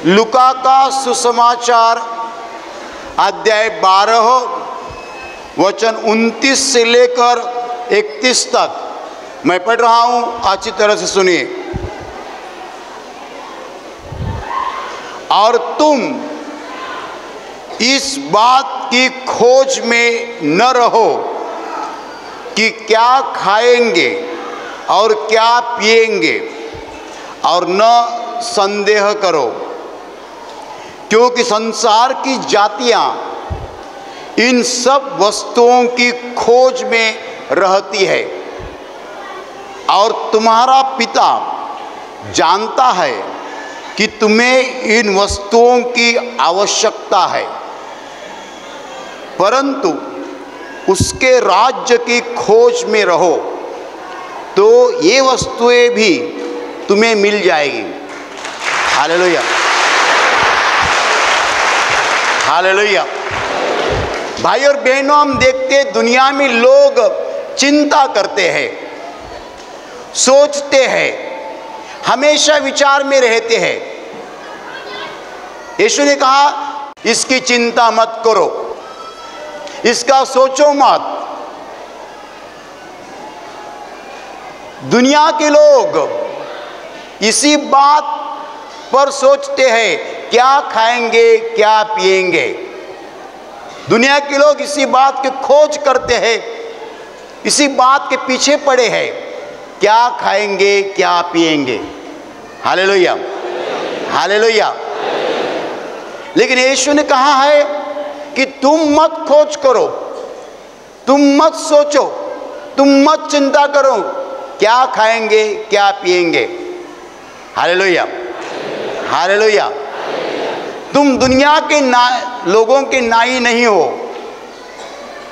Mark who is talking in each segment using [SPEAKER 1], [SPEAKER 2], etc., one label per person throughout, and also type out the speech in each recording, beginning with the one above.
[SPEAKER 1] लूका का सुसमाचार अध्याय 12 वचन 29 से लेकर 31 तक मैं पढ़ रहा हूं, अच्छी तरह से सुनिए। और तुम इस बात की खोज में न रहो कि क्या खाएंगे और क्या पिएंगे, और न संदेह करो, क्योंकि संसार की जातियां इन सब वस्तुओं की खोज में रहती है, और तुम्हारा पिता जानता है कि तुम्हें इन वस्तुओं की आवश्यकता है। परंतु उसके राज्य की खोज में रहो तो ये वस्तुएं भी तुम्हें मिल जाएगी। Hallelujah, hallelujah. भाई और बहनों, हम देखते हैं दुनिया में लोग चिंता करते हैं, सोचते हैं, हमेशा विचार में रहते हैं। यीशु ने कहा इसकी चिंता मत करो, इसका सोचो मत। दुनिया के लोग इसी बात पर सोचते हैं, क्या खाएंगे क्या पिएंगे। दुनिया के लोग इसी बात की खोज करते हैं, इसी बात के पीछे पड़े हैं, क्या खाएंगे क्या पिएंगे। Hallelujah, hallelujah. लेकिन यीशु ने कहा है कि तुम मत खोज करो, तुम मत सोचो, तुम मत चिंता करो क्या खाएंगे क्या पिएंगे। Hallelujah, hallelujah. तुम दुनिया के लोगों के नाई नहीं हो,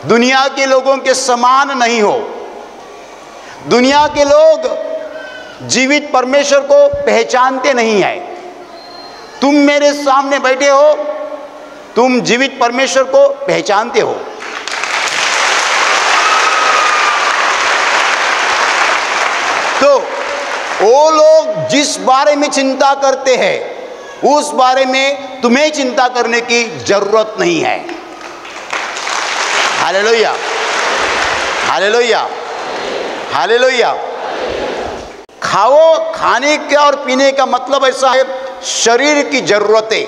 [SPEAKER 1] दुनिया के लोगों के समान नहीं हो। दुनिया के लोग जीवित परमेश्वर को पहचानते नहीं हैं। तुम मेरे सामने बैठे हो, तुम जीवित परमेश्वर को पहचानते हो। तो वो लोग जिस बारे में चिंता करते हैं उस बारे में तुम्हें चिंता करने की जरूरत नहीं है। Hallelujah, hallelujah, hallelujah. खाओ, खाने का और पीने का मतलब ऐसा है, शरीर की जरूरतें,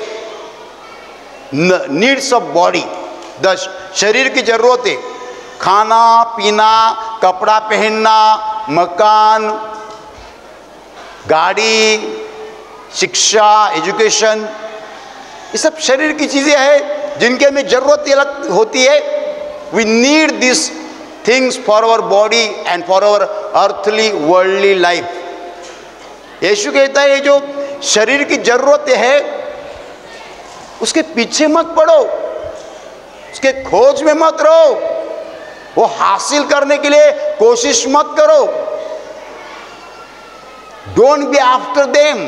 [SPEAKER 1] नीड्स ऑफ बॉडी, शरीर की जरूरतें, खाना पीना, कपड़ा पहनना, मकान, गाड़ी, शिक्षा, एजुकेशन, ये सब शरीर की चीजें हैं जिनके हमें जरूरत होती है। We need this things for our body and for our earthly worldly life. यीशु कहता है ये जो शरीर की जरूरतें है उसके पीछे मत पड़ो, उसके खोज में मत रहो, वो हासिल करने के लिए कोशिश मत करो। डोंट बी आफ्टर देम,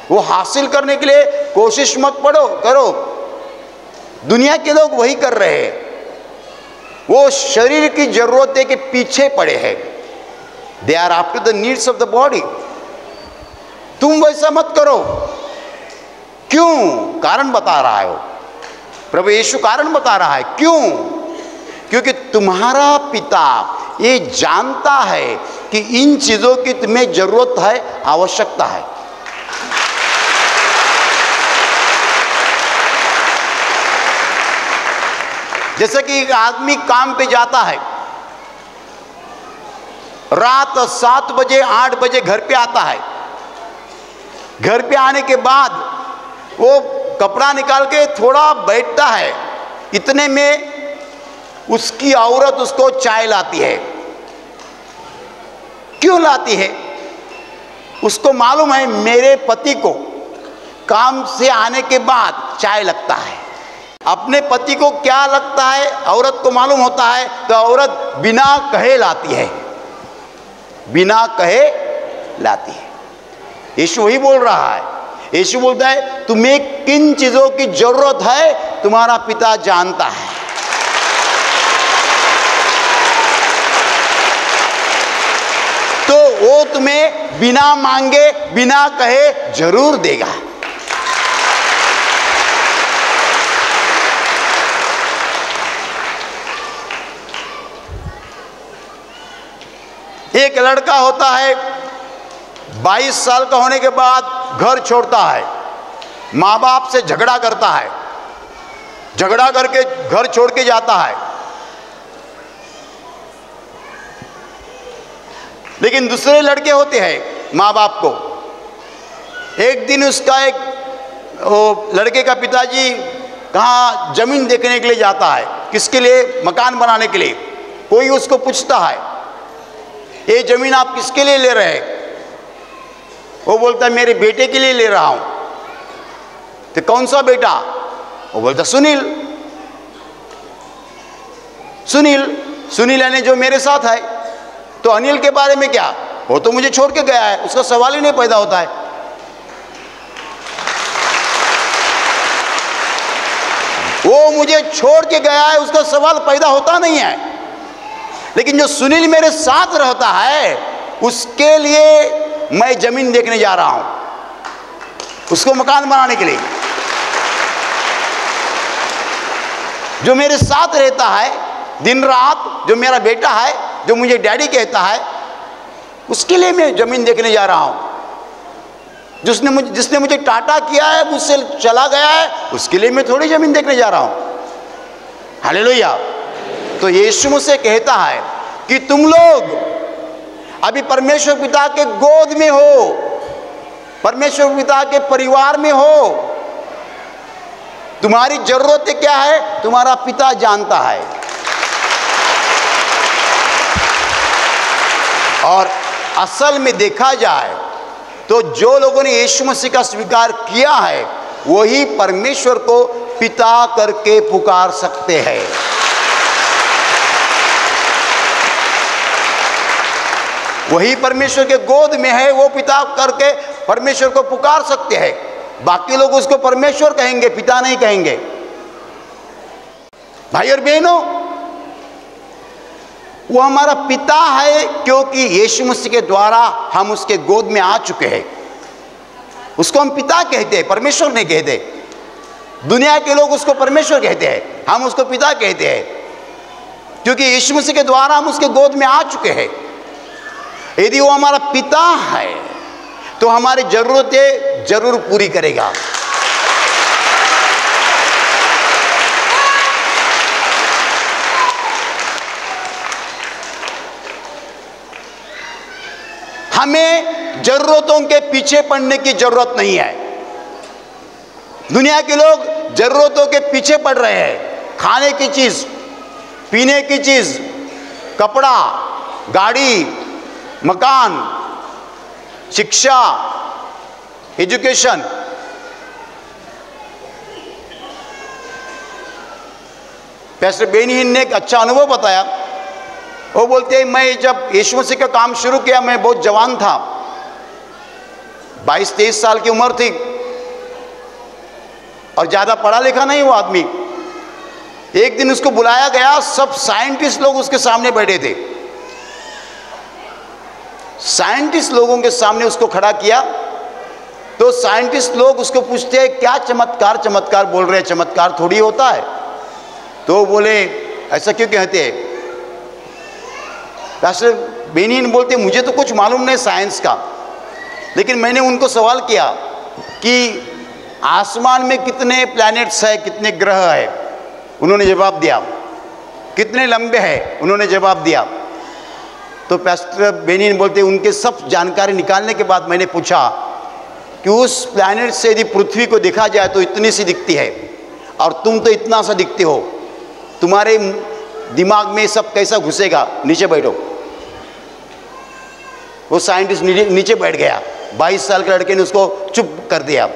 [SPEAKER 1] वो हासिल करने के लिए कोशिश मत करो। दुनिया के लोग वही कर रहे हैं, वो शरीर की जरूरतें के पीछे पड़े हैं। They are after the needs of the body. तुम वैसा मत करो। क्यों? कारण बता रहा है वो, प्रभु यीशु कारण बता रहा है। क्यों? क्योंकि तुम्हारा पिता ये जानता है कि इन चीजों की तुम्हें जरूरत है, आवश्यकता है। जैसे कि एक आदमी काम पे जाता है, रात 7 बजे 8 बजे घर पे आता है। घर पे आने के बाद वो कपड़ा निकाल के थोड़ा बैठता है, इतने में उसकी औरत उसको चाय लाती है। क्यों लाती है? उसको मालूम है मेरे पति को काम से आने के बाद चाय लगता है। अपने पति को क्या लगता है औरत को मालूम होता है, तो औरत बिना कहे लाती है, बिना कहे लाती है। यीशु वही बोल रहा है। यीशु बोलता है तुम्हें किन चीजों की जरूरत है तुम्हारा पिता जानता है। तो वो तुम्हें बिना मांगे बिना कहे जरूर देगा। एक लड़का होता है, 22 साल का होने के बाद घर छोड़ता है, माँ बाप से झगड़ा करता है, झगड़ा करके घर छोड़ के जाता है। लेकिन दूसरे लड़के होते हैं माँ बाप को, एक दिन उसका वो लड़के का पिताजी कहाँ जमीन देखने के लिए जाता है, किसके लिए? मकान बनाने के लिए। कोई उसको पूछता है, ये जमीन आप किसके लिए ले रहे हैं? वो बोलता है मेरे बेटे के लिए ले रहा हूं। तो कौन सा बेटा? वो बोलता सुनील। सुनील यानी जो मेरे साथ है। तो अनिल के बारे में क्या? वो तो मुझे छोड़ के गया है, उसका सवाल ही नहीं पैदा होता है। वो मुझे छोड़ के गया है, उसका सवाल पैदा होता नहीं है। लेकिन जो सुनील मेरे साथ रहता है, उसके लिए मैं जमीन देखने जा रहा हूं, उसको मकान बनाने के लिए। जो मेरे साथ रहता है दिन रात, जो मेरा बेटा है, जो मुझे डैडी कहता है, उसके लिए मैं जमीन देखने जा रहा हूं। जिसने मुझे टाटा किया है, मुझसे चला गया है, उसके लिए मैं थोड़ी जमीन देखने जा रहा हूं। हालेलुया। तो यीशु मुझसे कहता है कि तुम लोग अभी परमेश्वर पिता के गोद में हो, परमेश्वर पिता के परिवार में हो। तुम्हारी जरूरतें क्या है, तुम्हारा पिता जानता है। और असल में देखा जाए तो जो लोगों ने यीशु मसीह का स्वीकार किया है, वही परमेश्वर को पिता करके पुकार सकते हैं। वही परमेश्वर के गोद में है, वो पिता करके परमेश्वर को पुकार सकते हैं। बाकी लोग उसको परमेश्वर कहेंगे, पिता नहीं कहेंगे। भाई और बहनों, वो हमारा पिता है क्योंकि यीशु मसीह के द्वारा हम उसके गोद में आ चुके हैं। उसको हम पिता कहते हैं, परमेश्वर नहीं कहते। दुनिया के लोग उसको परमेश्वर कहते हैं, हम उसको पिता कहते हैं, क्योंकि यीशु मसीह के द्वारा हम उसके गोद में आ चुके हैं। यदि वो हमारा पिता है तो हमारी जरूरतें जरूर पूरी करेगा। हमें जरूरतों के पीछे पड़ने की जरूरत नहीं है। दुनिया के लोग जरूरतों के पीछे पड़ रहे हैं। खाने की चीज, पीने की चीज, कपड़ा, गाड़ी, मकान, शिक्षा, एजुकेशन। पैस्टर बेनीहीन ने एक अच्छा अनुभव बताया। वो बोलते हैं, मैं जब यीशु मसीह का काम शुरू किया, मैं बहुत जवान था, 22-23 साल की उम्र थी, और ज़्यादा पढ़ा लिखा नहीं वो आदमी। एक दिन उसको बुलाया गया, सब साइंटिस्ट लोग उसके सामने बैठे थे। साइंटिस्ट लोगों के सामने उसको खड़ा किया, तो साइंटिस्ट लोग उसको पूछते हैं, क्या चमत्कार चमत्कार बोल रहे हैं, चमत्कार थोड़ी होता है। तो बोले, ऐसा क्यों कहते हैं? पैस्टर बेनीहीन बोलते, मुझे तो कुछ मालूम नहीं साइंस का, लेकिन मैंने उनको सवाल किया कि आसमान में कितने प्लैनेट्स है, कितने ग्रह है। उन्होंने जवाब दिया। कितने लंबे हैं, उन्होंने जवाब दिया। तो पैस्टर बेनीहीन बोलते, उनके सब जानकारी निकालने के बाद मैंने पूछा कि उस प्लैनेट से यदि पृथ्वी को देखा जाए तो इतनी सी दिखती है, और तुम तो इतना सा दिखते हो, तुम्हारे दिमाग में सब कैसा घुसेगा? नीचे बैठो। वो साइंटिस्ट नीचे बैठ गया। 22 साल के लड़के ने उसको चुप कर दिया।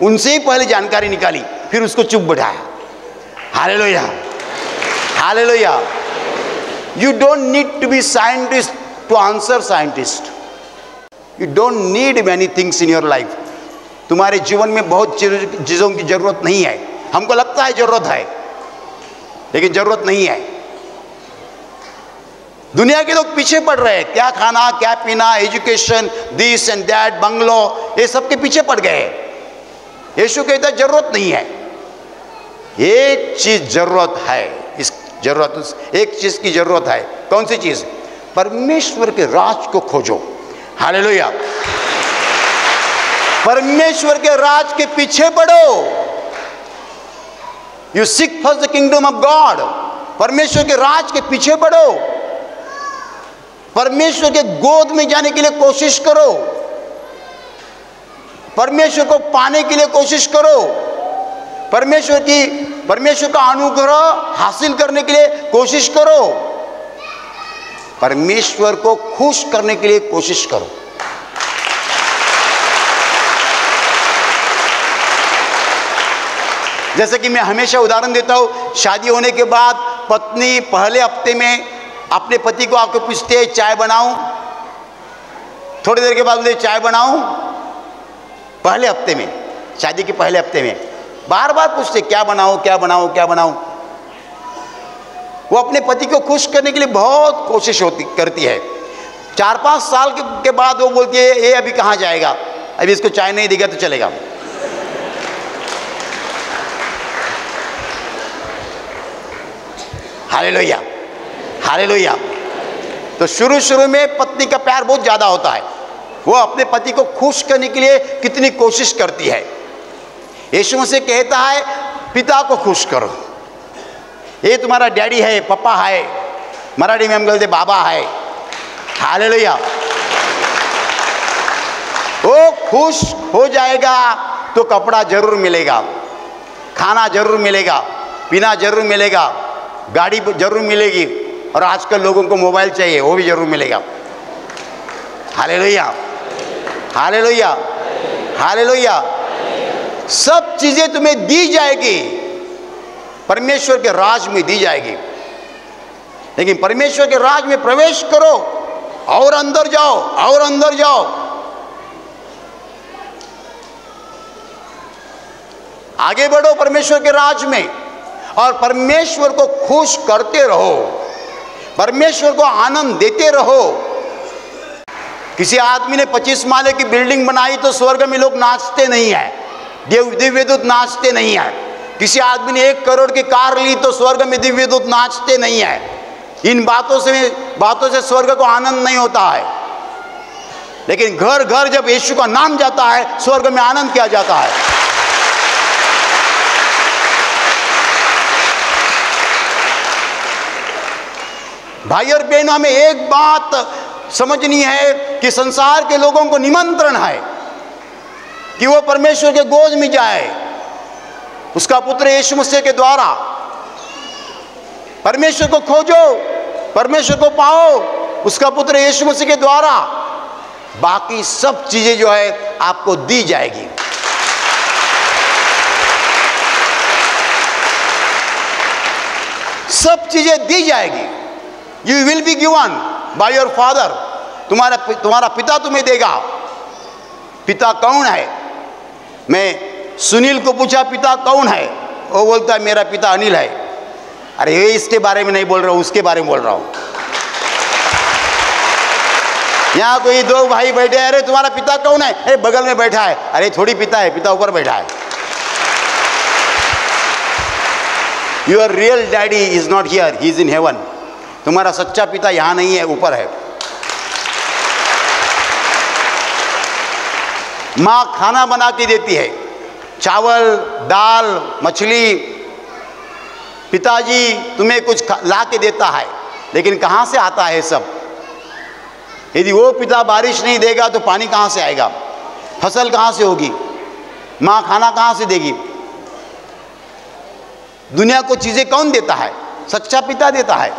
[SPEAKER 1] उनसे ही पहले जानकारी निकाली, फिर उसको चुप बैठाया। Hallelujah, hallelujah. You don't need to be scientist to answer scientist. You don't need many things in your life. तुम्हारे जीवन में बहुत चीज़ों की जरूरत नहीं है। हमको लगता है जरूरत है, लेकिन जरूरत नहीं है। दुनिया के लोग पीछे पड़ रहे हैं। क्या खाना, क्या पीना, education, this and that, bungalow, ये सब के पीछे पड़ गए। यीशु कहता है जरूरत नहीं है। एक चीज जरूरत है, इस जरूरत, एक चीज की जरूरत है। कौन सी चीज? परमेश्वर के राज को खोजो। हालेलुया। परमेश्वर के राज के पीछे बढ़ो। You seek first the kingdom of God. परमेश्वर के राज के पीछे बढ़ो। परमेश्वर के गोद में जाने के लिए कोशिश करो। परमेश्वर को पाने के लिए कोशिश करो। परमेश्वर का अनुग्रह हासिल करने के लिए कोशिश करो। परमेश्वर को खुश करने के लिए कोशिश करो। जैसे कि मैं हमेशा उदाहरण देता हूं, शादी होने के बाद पत्नी पहले हफ्ते में अपने पति को आकर पूछते हैं चाय बनाऊं, थोड़ी देर के बाद बोलते चाय बनाऊं। पहले हफ्ते में, शादी के पहले हफ्ते में बार बार पूछते क्या बनाऊं क्या बनाऊं क्या बनाऊं। वो अपने पति को खुश करने के लिए बहुत कोशिश करती है। 4-5 साल के बाद वो बोलती है ये अभी कहाँ जाएगा, अभी इसको चाय नहीं देगा तो चलेगा। Hallelujah, hallelujah. तो शुरू में पत्नी का प्यार बहुत ज़्यादा होता है। वो अपने पति को खुश करने के लिए कितनी कोशिश करती है। यीशु मसीह कहता है पिता को खुश करो। ये तुम्हारा डैडी है, पापा है, मराठी में हम बोलते बाबा है। हालेलुया। वो खुश हो जाएगा तो कपड़ा जरूर मिलेगा, खाना जरूर मिलेगा, पीना जरूर मिलेगा, गाड़ी जरूर मिलेगी, और आजकल लोगों को मोबाइल चाहिए वो भी जरूर मिलेगा। Hallelujah, hallelujah, hallelujah. सब चीजें तुम्हें दी जाएगी, परमेश्वर के राज में दी जाएगी। लेकिन परमेश्वर के राज में प्रवेश करो और अंदर जाओ और अंदर जाओ। आगे बढ़ो परमेश्वर के राज में और परमेश्वर को खुश करते रहो, परमेश्वर को आनंद देते रहो। किसी आदमी ने 25 माले की बिल्डिंग बनाई तो स्वर्ग में लोग नाचते नहीं है, दिव्यदूत नाचते नहीं है। किसी आदमी ने 1 करोड़ की कार ली तो स्वर्ग में दिव्यदूत नाचते नहीं है। इन बातों से स्वर्ग को आनंद नहीं होता है। लेकिन घर घर जब यीशु का नाम जाता है स्वर्ग में आनंद किया जाता है। भाई और बहनों, हमें एक बात समझनी है कि संसार के लोगों को निमंत्रण है कि वो परमेश्वर के गोद में जाए, उसका पुत्र यीशु मसीह के द्वारा। परमेश्वर को खोजो, परमेश्वर को पाओ, उसका पुत्र यीशु मसीह के द्वारा। बाकी सब चीजें जो है आपको दी जाएगी। सब चीजें दी जाएगी। You will be given by your father. तुम्हारा पिता तुम्हें देगा। पिता कौन है? मैं सुनील को पूछा पिता कौन है, वो बोलता है मेरा पिता अनिल है। अरे ये इसके बारे में नहीं बोल रहा हूँ, उसके बारे में बोल रहा हूँ। यहाँ कोई 2 भाई बैठे हैं, अरे तुम्हारा पिता कौन है? अरे बगल में बैठा है। अरे थोड़ी पिता है, पिता ऊपर बैठा है। Your real daddy is not here, he is in heaven. तुम्हारा सच्चा पिता यहाँ नहीं है, ऊपर है। माँ खाना बना के देती है, चावल, दाल, मछली। पिताजी तुम्हें कुछ ला के देता है, लेकिन कहाँ से आता है सब? यदि वो पिता बारिश नहीं देगा तो पानी कहाँ से आएगा? फसल कहाँ से होगी? माँ खाना कहाँ से देगी? दुनिया को चीजें कौन देता है? सच्चा पिता देता है।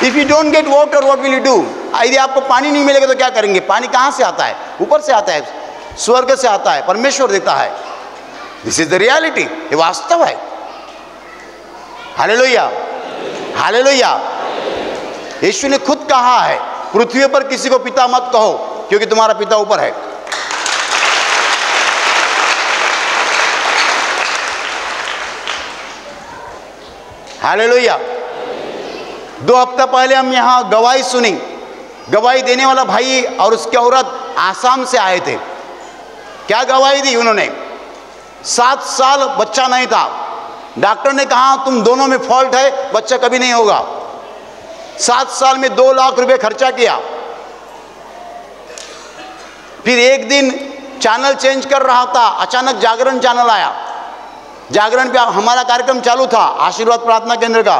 [SPEAKER 1] If you don't get water what will you do? यदि आपको पानी नहीं मिलेगा तो क्या करेंगे? पानी कहाँ से आता है? ऊपर से आता है, स्वर्ग से आता है, परमेश्वर देता है। दिस इज द रियलिटी, ये वास्तव है। Hallelujah, hallelujah. यीशु ने खुद कहा है पृथ्वी पर किसी को पिता मत कहो, क्योंकि तुम्हारा पिता ऊपर है। हालेलुया। 2 हफ्ता पहले हम यहाँ गवाही सुनी। गवाही देने वाला भाई और उसकी औरत आसाम से आए थे। क्या गवाही दी उन्होंने? 7 साल बच्चा नहीं था, डॉक्टर ने कहा तुम दोनों में फॉल्ट है, बच्चा कभी नहीं होगा। 7 साल में 2 लाख रुपए खर्चा किया। फिर एक दिन चैनल चेंज कर रहा था, अचानक जागरण चैनल आया। जागरण पे हमारा कार्यक्रम चालू था, आशीर्वाद प्रार्थना केंद्र का।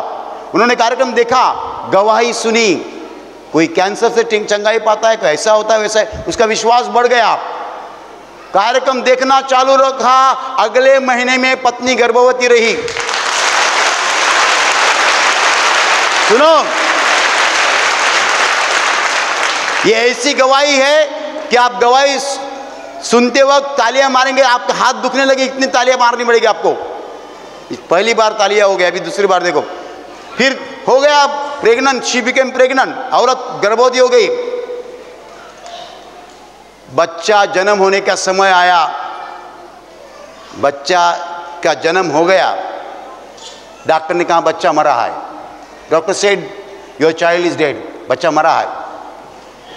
[SPEAKER 1] उन्होंने कार्यक्रम देखा, गवाही सुनी, कोई कैंसर से चंगाई पाता है, कैसा होता है वैसा है, उसका विश्वास बढ़ गया। कार्यक्रम देखना चालू रखा। अगले महीने में पत्नी गर्भवती रही। सुनो, ये ऐसी गवाही है कि आप गवाही सुनते वक्त तालियां मारेंगे, आपका हाथ दुखने लगे, इतनी तालियां मारनी पड़ेगी आपको। पहली बार तालियां हो गया, अभी दूसरी बार देखो। फिर हो गया प्रेग्नेंट, शी बिकेम प्रेग्नेंट, औरत गर्भवती हो गई। बच्चा जन्म होने का समय आया, बच्चा का जन्म हो गया। डॉक्टर ने कहा बच्चा मरा है। Doctor said your child is dead, बच्चा मरा है।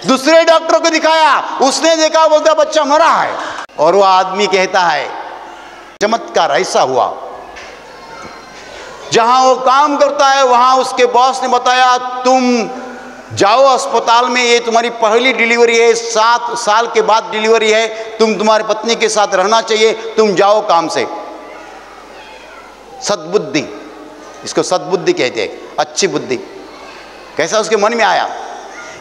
[SPEAKER 1] दूसरे डॉक्टर को दिखाया, उसने देखा, बोलता बच्चा मरा है। और वो आदमी कहता है चमत्कार ऐसा हुआ, जहां वो काम करता है वहां उसके बॉस ने बताया तुम जाओ अस्पताल में, ये तुम्हारी पहली डिलीवरी है, 7 साल के बाद डिलीवरी है, तुम तुम्हारी पत्नी के साथ रहना चाहिए, तुम जाओ काम से। सद्बुद्धि, इसको सद्बुद्धि कहते हैं, अच्छी बुद्धि। कैसा उसके मन में आया।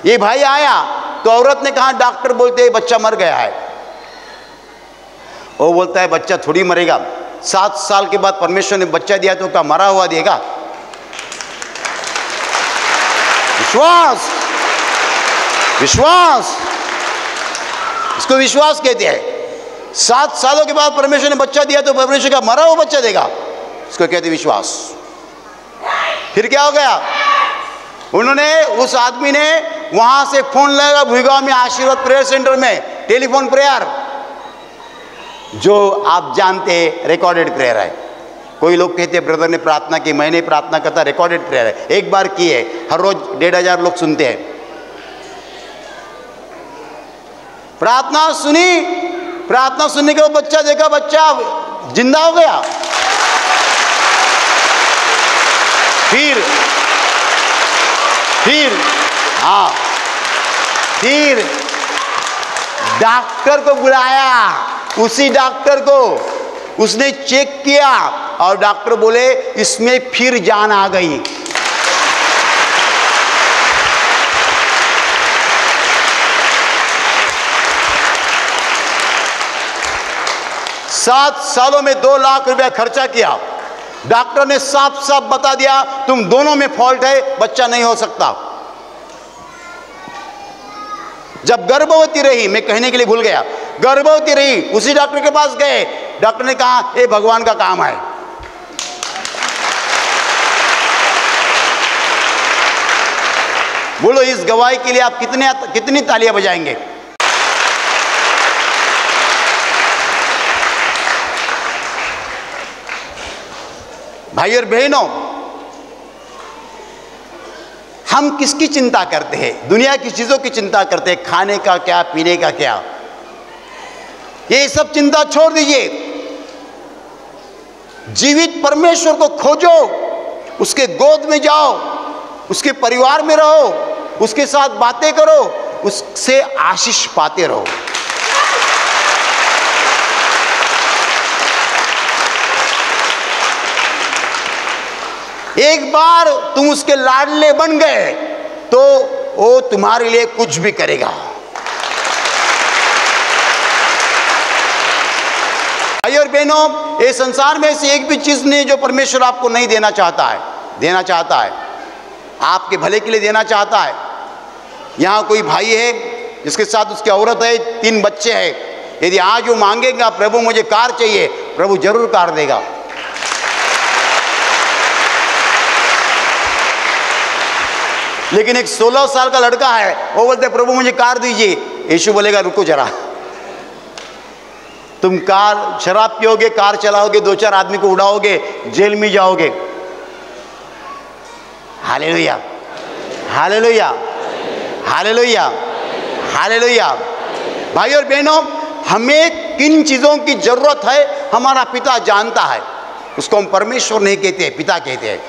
[SPEAKER 1] ये भाई आया तो औरत ने कहा डॉक्टर बोलते हैं बच्चा मर गया है। वो बोलता है बच्चा थोड़ी मरेगा, 7 साल के बाद परमेश्वर ने बच्चा दिया तो क्या मरा हुआ देगा? विश्वास, विश्वास, इसको विश्वास कहते हैं। 7 सालों के बाद परमेश्वर ने बच्चा दिया तो परमेश्वर का मरा हुआ बच्चा देगा, इसको कहते हैं विश्वास। फिर क्या हो गया, उन्होंने, उस आदमी ने वहां से फोन लगाया भुईगांव में आशीर्वाद प्रेयर सेंटर में, टेलीफोन प्रेयर, जो आप जानते हैं रिकॉर्डेड प्रेयर है। कोई लोग कहते हैं ब्रदर ने प्रार्थना की, मैंने प्रार्थना करता, रिकॉर्डेड प्रेयर है, एक बार की है, हर रोज 1500 लोग सुनते हैं। प्रार्थना सुनी, प्रार्थना सुनने के बाद बच्चा देखा, बच्चा जिंदा हो गया। फिर डॉक्टर को बुलाया, उसी डॉक्टर को, उसने चेक किया और डॉक्टर बोले इसमें फिर जान आ गई। सात सालों में 2 लाख रुपया खर्चा किया। डॉक्टर ने साफ साफ बता दिया तुम दोनों में फॉल्ट है, बच्चा नहीं हो सकता। जब गर्भवती रही, मैं कहने के लिए भूल गया, गर्भवती रही, उसी डॉक्टर के पास गए। डॉक्टर ने कहा ये भगवान का काम है। बोलो इस गवाही के लिए आप कितनी तालियां बजाएंगे? भाई और बहनों, हम किसकी चिंता करते हैं? दुनिया की चीजों की चिंता करते हैं, खाने का क्या, पीने का क्या, ये सब चिंता छोड़ दीजिए। जीवित परमेश्वर को खोजो, उसके गोद में जाओ, उसके परिवार में रहो, उसके साथ बातें करो, उससे आशीष पाते रहो। एक बार तुम उसके लाडले बन गए तो वो तुम्हारे लिए कुछ भी करेगा। भाई और बहनों, ये संसार में से एक भी चीज नहीं जो परमेश्वर आपको नहीं देना चाहता है। देना चाहता है, आपके भले के लिए देना चाहता है। यहाँ कोई भाई है जिसके साथ उसकी औरत है, 3 बच्चे हैं। यदि आज वो मांगेगा प्रभु मुझे कार चाहिए, प्रभु जरूर कार देगा। लेकिन एक 16 साल का लड़का है, वो बोलते प्रभु मुझे कार दीजिए। यीशु बोलेगा रुको जरा, तुम कार शराब पियोगे, कार चलाओगे, 2-4 आदमी को उड़ाओगे, जेल में जाओगे। Hallelujah, hallelujah, hallelujah, hallelujah. भाई और बहनों, हमें किन चीजों की जरूरत है हमारा पिता जानता है। उसको हम परमेश्वर नहीं कहते हैं, पिता कहते हैं।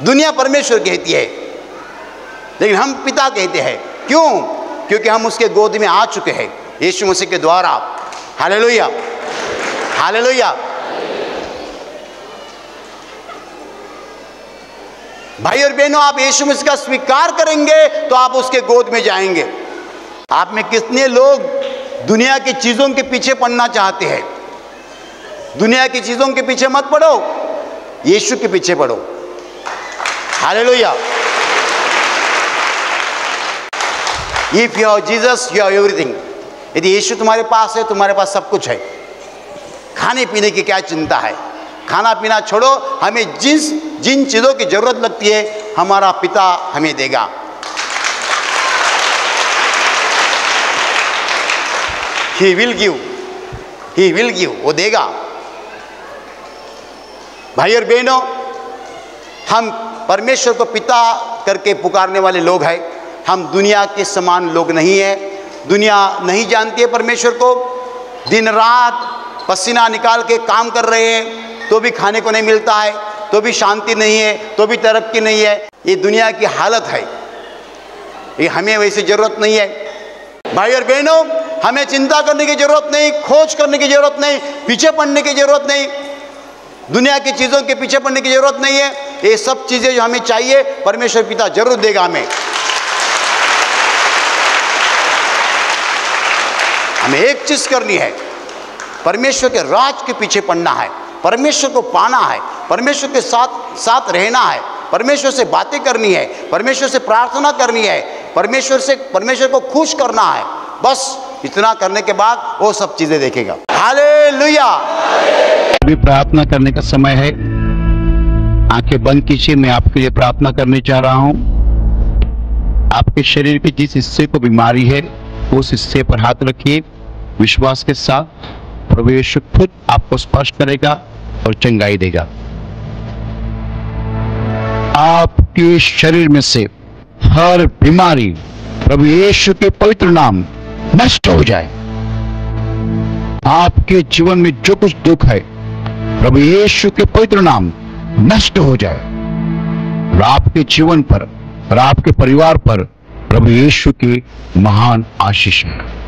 [SPEAKER 1] दुनिया परमेश्वर कहती है, लेकिन हम पिता कहते हैं। क्यों? क्योंकि हम उसके गोद में आ चुके हैं यीशु मसीह के द्वारा। Hallelujah, hallelujah. भाई और बहनों, आप यीशु मसीह का स्वीकार करेंगे तो आप उसके गोद में जाएंगे। आप में कितने लोग दुनिया की चीजों के पीछे पड़ना चाहते हैं? दुनिया की चीजों के पीछे मत पड़ो, यीशु के पीछे पड़ो। Hallelujah. If you have Jesus you have everything. यदि यीशु तुम्हारे पास है, तुम्हारे पास सब कुछ है। खाने पीने की क्या चिंता है? खाना पीना छोड़ो, हमें जिन चीजों की जरूरत लगती है हमारा पिता हमें देगा। He will give, He will give, वो देगा। भाई और बहनों, हम परमेश्वर को पिता करके पुकारने वाले लोग हैं। हम दुनिया के समान लोग नहीं हैं। दुनिया नहीं जानती है परमेश्वर को। दिन रात पसीना निकाल के काम कर रहे हैं तो भी खाने को नहीं मिलता है, तो भी शांति नहीं है, तो भी तरक्की नहीं है। ये दुनिया की हालत है। ये हमें वैसी जरूरत नहीं है। भाई और बहनों, हमें चिंता करने की जरूरत नहीं, खोज करने की जरूरत नहीं, पीछे पड़ने की जरूरत नहीं, दुनिया की चीजों के पीछे पड़ने की जरूरत नहीं है। ये सब चीजें जो हमें चाहिए परमेश्वर पिता जरूर देगा हमें। हमें एक चीज करनी है, परमेश्वर के राज के पीछे पड़ना है, परमेश्वर को पाना है, परमेश्वर के साथ साथ रहना है, परमेश्वर से बातें करनी है, परमेश्वर से प्रार्थना करनी है, परमेश्वर को खुश करना है। बस इतना करने के बाद वो सब चीजें देखेगा। हालेलुया।
[SPEAKER 2] अभी प्रार्थना करने का समय है। आंखें बंद कीजिए। मैं आपके लिए प्रार्थना करने जा रहा हूं। आपके शरीर के जिस हिस्से को बीमारी है उस हिस्से पर हाथ रखिए विश्वास के साथ। प्रभु यीशु खुद आपको स्पर्श करेगा और चंगाई देगा। आपके शरीर में से हर बीमारी प्रभु यीशु के पवित्र नाम नष्ट हो जाए। आपके जीवन में जो कुछ दुख है प्रभु यीशु के पवित्र नाम नष्ट हो जाए और आपके जीवन पर और आपके परिवार पर प्रभु यीशु की महान आशीष है।